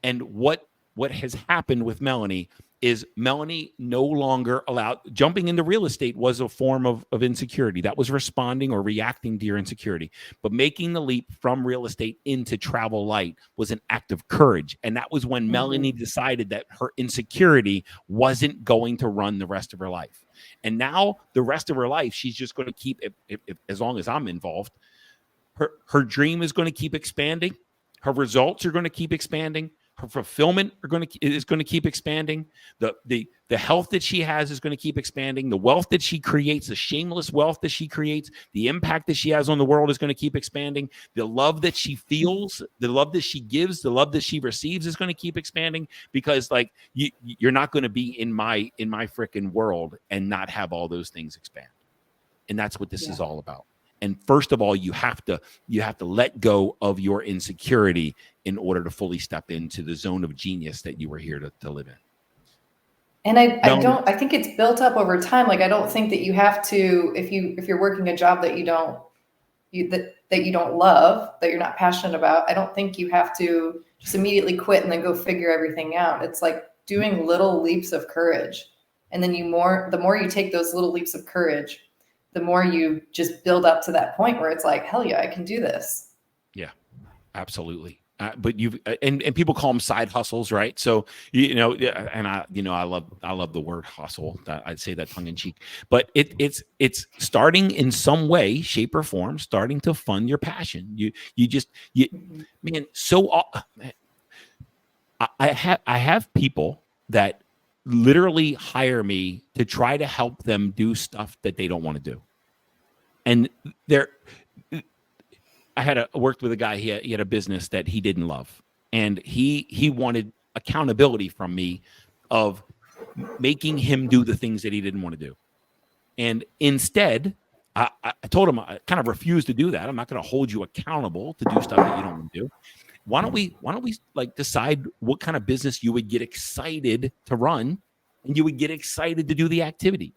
And what has happened with Melanie is Melanie no longer allowed. Jumping into real estate was a form of insecurity. That was responding or reacting to your insecurity. But making the leap from real estate into travel light was an act of courage. And that was when Melanie decided that her insecurity wasn't going to run the rest of her life. And now the rest of her life, she's just going to keep, if as long as I'm involved, her dream is going to keep expanding. Her results are going to keep expanding. Her fulfillment is going to keep expanding. The health that she has is going to keep expanding. The wealth that she creates, the shameless wealth that she creates, the impact that she has on the world is going to keep expanding. The love that she feels, the love that she gives, the love that she receives is going to keep expanding, because like you're not going to be in my freaking world and not have all those things expand. And that's what this is all about. And first of all, you have to let go of your insecurity in order to fully step into the zone of genius that you were here to live in. And I think it's built up over time. Like, I don't think that you have to, if you're working a job that you don't love, that you're not passionate about, I don't think you have to just immediately quit and then go figure everything out. It's like doing little leaps of courage. And then the more you take those little leaps of courage, the more you just build up to that point where it's like, hell yeah, I can do this. Yeah, absolutely. But and people call them side hustles, right? So, and I love the word hustle. I'd say that tongue in cheek, but it's starting in some way, shape or form, starting to fund your passion. Man, I have people that literally hire me to try to help them do stuff that they don't want to do. And I worked with a guy, he had a business that he didn't love. And he wanted accountability from me of making him do the things that he didn't want to do. And instead, I told him I kind of refused to do that. I'm not going to hold you accountable to do stuff that you don't want to do. Why don't we like decide what kind of business you would get excited to run, and you would get excited to do the activity.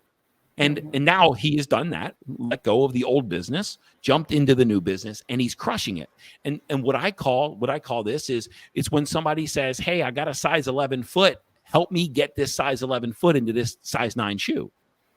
And now he has done that, let go of the old business, jumped into the new business, and he's crushing it. And what I call this is, it's when somebody says, hey, I got a size 11 foot, help me get this size 11 foot into this size 9 shoe.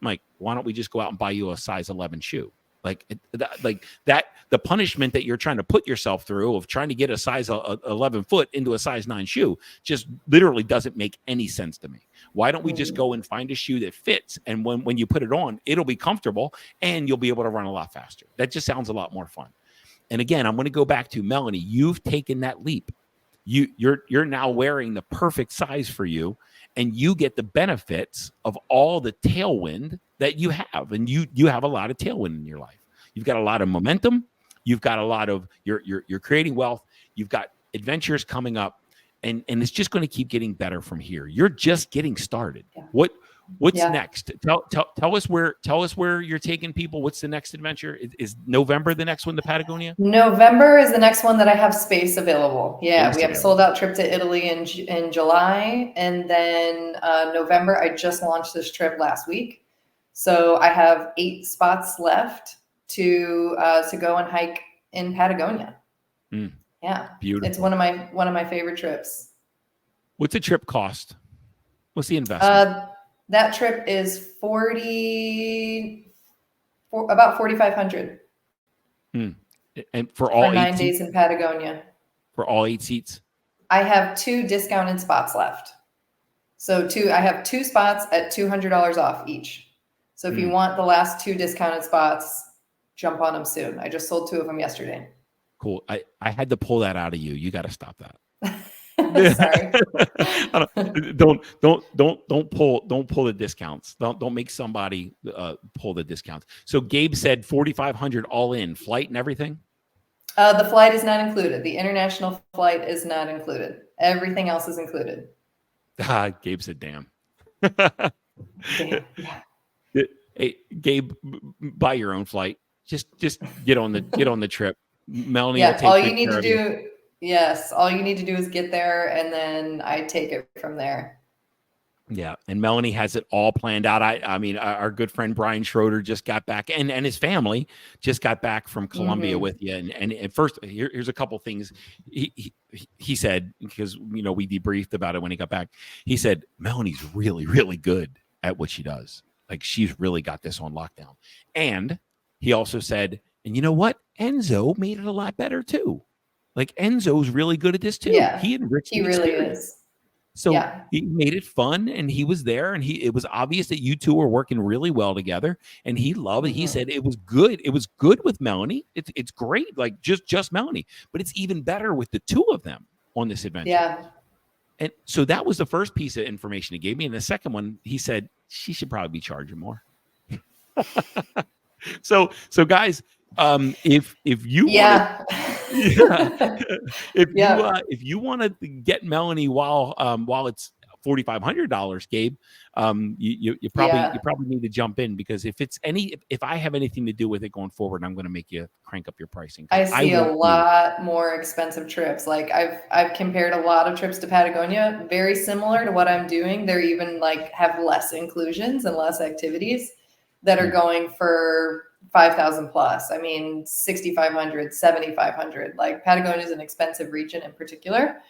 I'm like, why don't we just go out and buy you a size 11 shoe? Like that, the punishment that you're trying to put yourself through of trying to get a size 11 foot into a size 9 shoe just literally doesn't make any sense to me. Why don't we just go and find a shoe that fits? And when you put it on, it'll be comfortable and you'll be able to run a lot faster. That just sounds a lot more fun. And again, I'm going to go back to Melanie. You've taken that leap. You're now wearing the perfect size for you, and you get the benefits of all the tailwind that you have. And you have a lot of tailwind in your life. You've got a lot of momentum. You've got a lot of you're creating wealth. You've got adventures coming up, and it's just going to keep getting better from here. You're just getting started. Yeah. What's next? Tell us where you're taking people. What's the next adventure? Is November the next one to Patagonia? November is the next one that I have space available. Yeah, we have a sold out trip to Italy in July, and then November I just launched this trip last week, so I have 8 spots left to go and hike in Patagonia. Yeah, beautiful. It's one of my favorite trips. What's a trip cost? What's the investment? That trip is about $4,500. And for all 9 days in Patagonia. For all 8 seats? I have 2 discounted spots left. So I have 2 spots at $200 off each. So if you want the last 2 discounted spots, jump on them soon. I just sold 2 of them yesterday. Cool. I had to pull that out of you. You got to stop that. Sorry. Don't pull the discounts. Don't make somebody pull the discounts. So Gabe said 4,500 all in, flight and everything. The flight is not included. The international flight is not included. Everything else is included. Gabe said, "Damn." Damn. Yeah. Hey, Gabe, buy your own flight. Just get on the trip. Melanie will Yeah, take good care of you. all you need to do is get there, and then I take it from there. Yeah, and Melanie has it all planned out. I mean, our good friend Brian Schroeder just got back, and his family just got back from Colombia Mm-hmm. with you. And at first, here's a couple things he said, because we debriefed about it when he got back. He said Melanie's really really good at what she does. Like, she's really got this on lockdown. And he also said, and you know what, Enzo made it a lot better too. Like, Enzo's really good at this too. Yeah, He enriched he the really experience. is. So Yeah. he made it fun, and he was there, and it was obvious that you two were working really well together, and he loved it. He Mm-hmm. said it was good. It was good with Melanie. It's great, like just Melanie, but it's even better with the two of them on this adventure. Yeah. And so that was the first piece of information he gave me. And the second one, he said she should probably be charging more. So guys, if you want to, Yeah. yeah, Yeah. if you want to get Melanie while it's $4,500, Gabe, you probably Yeah. need to jump in, because if I have anything to do with it going forward, I'm going to make you crank up your pricing, I because I see a want you. lot more expensive trips. Like I've compared a lot of trips to Patagonia, very similar to what I'm doing. They're even like have less inclusions and less activities that are going for 5,000 plus. I mean, 6,500, 7,500. Like, Patagonia is an expensive region in particular.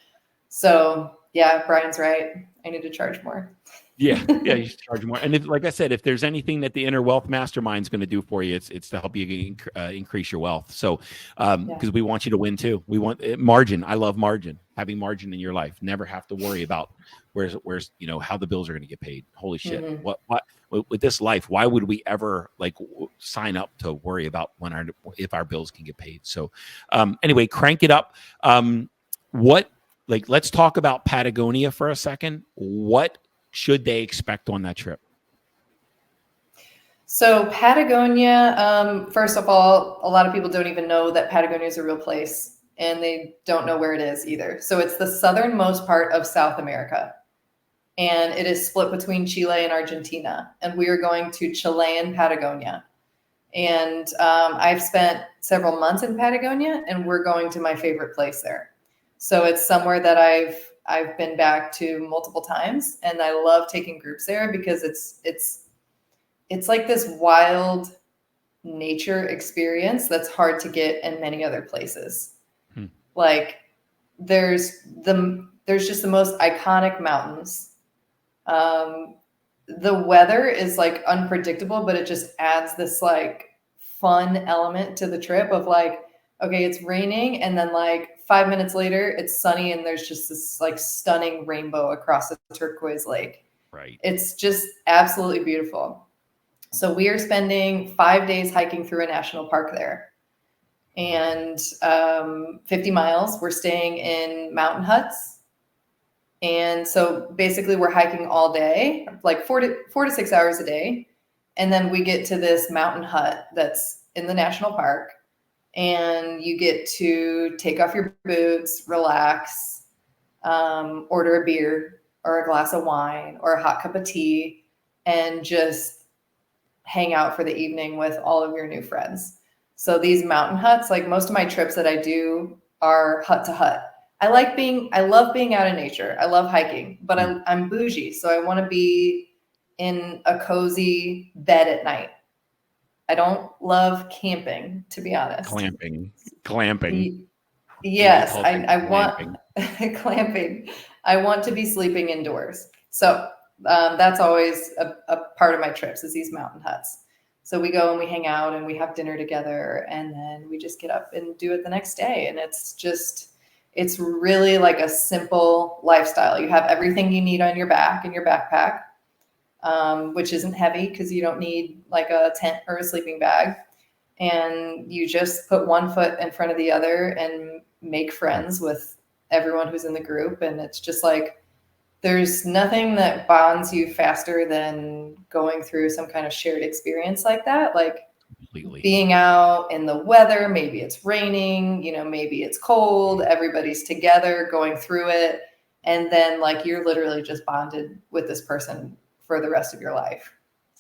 So yeah, Brian's right. I need to charge more. Yeah, you should charge more. And like I said, if there's anything that the Inner Wealth Mastermind is going to do for you, it's to help you increase your wealth. So, because we want you to win too. We want margin. I love margin. Having margin in your life. Never have to worry about where's how the bills are going to get paid. Holy shit! Mm-hmm. What with this life? Why would we ever sign up to worry about if our bills can get paid? So, anyway, crank it up. Let's talk about Patagonia for a second. What should they expect on that trip? So Patagonia, first of all, a lot of people don't even know that Patagonia is a real place, and they don't know where it is either. So it's the southernmost part of South America, and it is split between Chile and Argentina. And we are going to Chilean Patagonia. And I've spent several months in Patagonia, and we're going to my favorite place there. So it's somewhere that I've been back to multiple times, and I love taking groups there because it's like this wild nature experience that's hard to get in many other places. Like, there's just the most iconic mountains. The weather is like unpredictable, but it just adds this like fun element to the trip of like, okay, it's raining, and then like 5 minutes later it's sunny, and there's just this like stunning rainbow across the turquoise lake. Right. It's just absolutely beautiful. So we are spending 5 days hiking through a national park there, and 50 miles. We're staying in mountain huts. And so basically we're hiking all day, like 4 to 6 hours a day. And then we get to this mountain hut that's in the national park, and you get to take off your boots, relax, order a beer or a glass of wine or a hot cup of tea, and just hang out for the evening with all of your new friends. So these mountain huts, like most of my trips that I do, are hut to hut. I love being out in nature. I love hiking, but I'm bougie. So I want to be in a cozy bed at night. I don't love camping, to be honest. Clamping. Yes, I want clamping. I want to be sleeping indoors. So that's always a part of my trips, is these mountain huts. So we go and we hang out and we have dinner together, and then we just get up and do it the next day. And it's really like a simple lifestyle. You have everything you need on your back in your backpack, which isn't heavy because you don't need like a tent or a sleeping bag. And you just put one foot in front of the other and make friends with everyone who's in the group. And it's just like, there's nothing that bonds you faster than going through some kind of shared experience like that. Like, completely. Being out in the weather, maybe it's raining, maybe it's cold, everybody's together going through it. And then like, you're literally just bonded with this person for the rest of your life.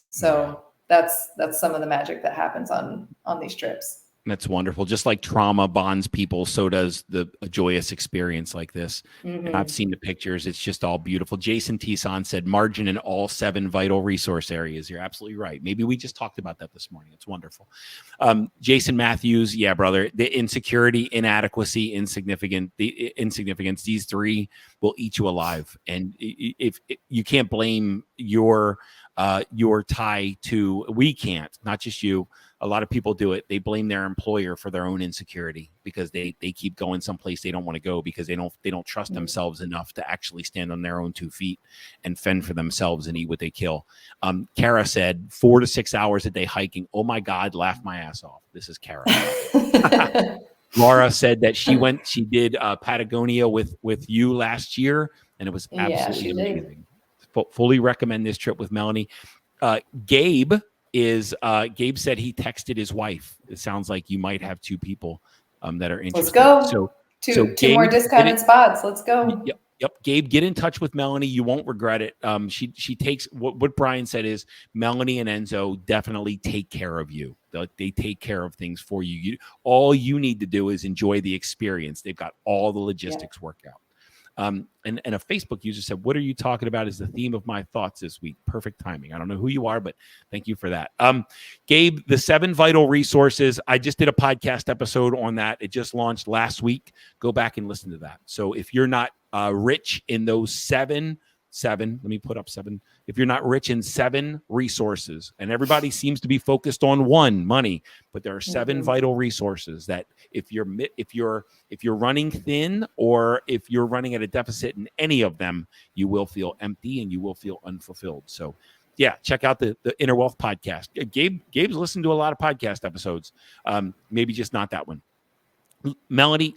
So that's some of the magic that happens on these trips. That's wonderful. Just like trauma bonds people, so does a joyous experience like this. Mm-hmm. And I've seen the pictures. It's just all beautiful. Jason Tison said margin in all 7 vital resource areas. You're absolutely right. Maybe we just talked about that this morning. It's wonderful. Jason Matthews, yeah, brother. The insecurity, inadequacy, insignificance, these 3 will eat you alive. And if you can't blame your tie to, we can't, not just you. A lot of people do it. They blame their employer for their own insecurity because they keep going someplace they don't want to go because they don't trust themselves enough to actually stand on their own 2 feet and fend for themselves and eat what they kill. Kara said 4 to 6 hours a day hiking. Oh my God, laugh my ass off. This is Kara. Laura said that she did Patagonia with you last year, and it was absolutely amazing. Fully recommend this trip with Melanie. Gabe said he texted his wife. It sounds like you might have 2 people that are interested. Let's go. Two Gabe, more discounted spots. Let's go. Yep. Gabe, get in touch with Melanie. You won't regret it. She takes what Brian said is Melanie and Enzo definitely take care of you. They take care of things for you. All you need to do is enjoy the experience. They've got all the logistics worked out. And a Facebook user said, "What are you talking about is the theme of my thoughts this week." Perfect timing. I don't know who you are, but thank you for that. Gabe, the 7 vital resources. I just did a podcast episode on that. It just launched last week. Go back and listen to that. So if you're not rich in those seven, let me put up 7. If you're not rich in 7 resources, and everybody seems to be focused on 1, money, but there are 7 vital resources that if you're running thin or if you're running at a deficit in any of them, you will feel empty and you will feel unfulfilled. So yeah, check out the Inner Wealth podcast. Gabe's listened to a lot of podcast episodes. Maybe just not that one. Melanie,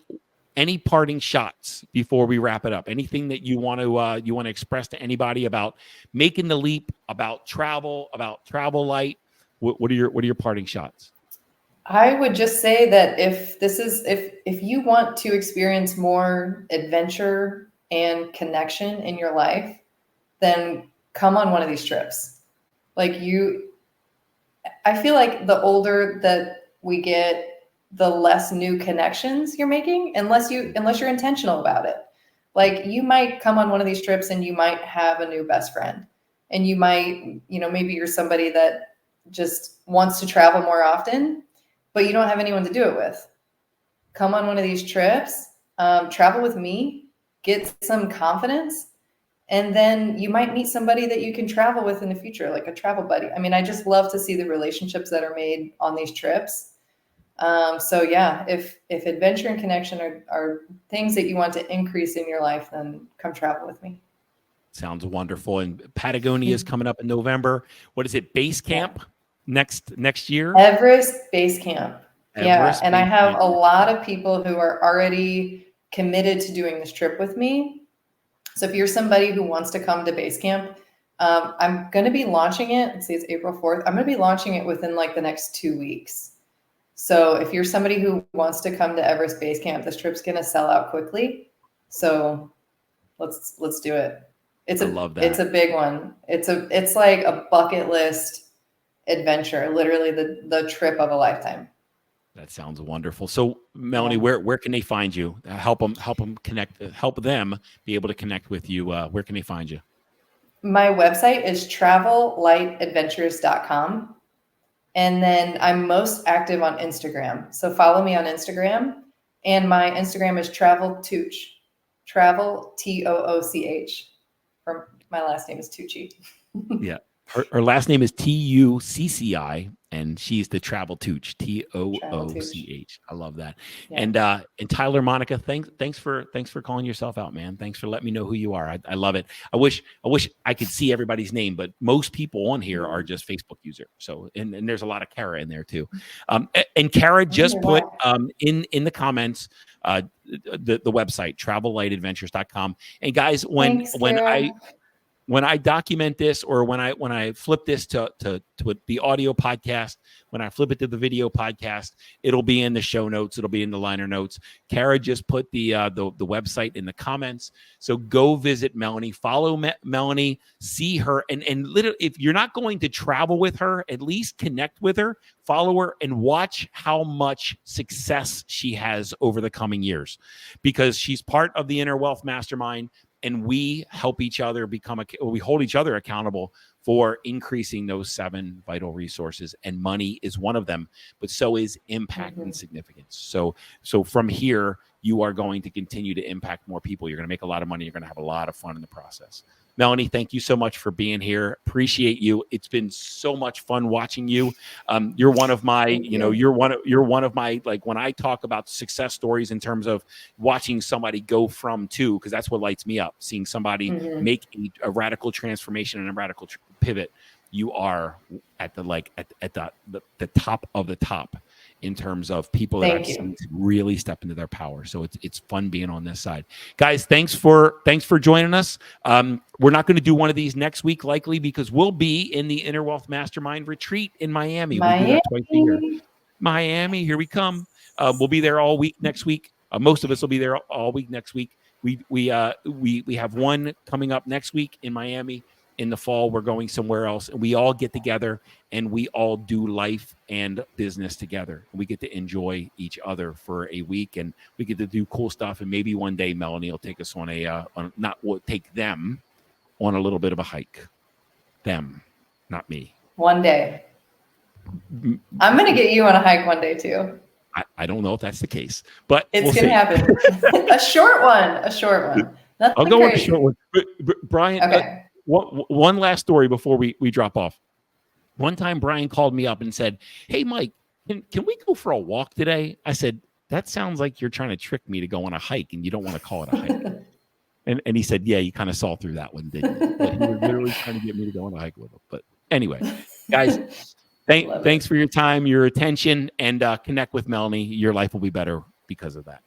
any parting shots before we wrap it up? Anything that you want to express to anybody about making the leap, about travel light? What are your parting shots? I would just say that if you want to experience more adventure and connection in your life, then come on one of these trips. I feel like the older that we get, the less new connections you're making, unless you're intentional about it. Like, you might come on one of these trips and you might have a new best friend, and you might, maybe you're somebody that just wants to travel more often, but you don't have anyone to do it with. Come on one of these trips, travel with me, get some confidence, and then you might meet somebody that you can travel with in the future, like a travel buddy. I mean, I just love to see the relationships that are made on these trips. So yeah, if adventure and connection are things that you want to increase in your life, then come travel with me. Sounds wonderful. And Patagonia is coming up in November. What is it? Base camp next year? Everest Base Camp. And I have a lot of people who are already committed to doing this trip with me. So if you're somebody who wants to come to base camp, I'm going to be launching it. Let's see, it's April 4th. I'm going to be launching it within like the next 2 weeks. So if you're somebody who wants to come to Everest Base Camp, this trip's going to sell out quickly. So let's do it. I love that. It's a big one. It's like a bucket list adventure, literally the trip of a lifetime. That sounds wonderful. So Melanie, where can they find you? Help them connect, help them be able to connect with you. Where can they find you? My website is travellightadventures.com. And then I'm most active on Instagram. So follow me on Instagram. And my Instagram is Travel Tucci. Travel Tooch. My last name is Tucci. Yeah. Her last name is Tucci, and she's the Travel Tooch, Tooch. I love that. Yeah. And Tyler, Monica, thanks for calling yourself out, man. Thanks for letting me know who you are. I love it. I wish I could see everybody's name, but most people on here are just Facebook user. So and there's a lot of Kara in there too. And Kara just put in the comments the website, travellightadventures.com. And guys, when when I document this, or when I flip this to the audio podcast, when I flip it to the video podcast, it'll be in the show notes. It'll be in the liner notes. Kara just put the website in the comments. So go visit Melanie, follow Melanie, see her, and literally, if you're not going to travel with her, at least connect with her, follow her, and watch how much success she has over the coming years, because she's part of the Inner Wealth Mastermind. And we help each other we hold each other accountable for increasing those 7 vital resources. And money is one of them, but so is impact and significance. So from here, you are going to continue to impact more people. You're going to make a lot of money. You're going to have a lot of fun in the process. Melanie, thank you so much for being here. Appreciate you. It's been so much fun watching you. You're one of my, you're one of my, like, when I talk about success stories in terms of watching somebody go from to, because that's what lights me up, seeing somebody make a radical transformation and a radical pivot. You are at the top of the top in terms of people that I've seen really step into their power. So it's fun being on this side. Guys, thanks for joining us. We're not going to do one of these next week, likely, because we'll be in the Inner Wealth Mastermind retreat in Miami. We do that twice a year. Miami, here we come. We'll be there all week next week. Most of us will be there all week next week. We have one coming up next week in Miami. In the fall, we're going somewhere else, and we all get together and we all do life and business together. We get to enjoy each other for a week, and we get to do cool stuff. And maybe one day Melanie will take us on take them on a little bit of a hike. Them, not me. One day. I'm going to get you on a hike one day too. I don't know if that's the case, but it's going to happen. A short one. Nothing I'll go crazy. with a short one. Brian, okay. One last story before we drop off. One time Brian called me up and said, "Hey, Mike, can we go for a walk today?" I said, "That sounds like you're trying to trick me to go on a hike, and you don't want to call it a hike." and he said, "Yeah, you kind of saw through that one, didn't you?" But he was literally trying to get me to go on a hike with him. But anyway, guys, thanks for your time, your attention, and connect with Melanie. Your life will be better because of that.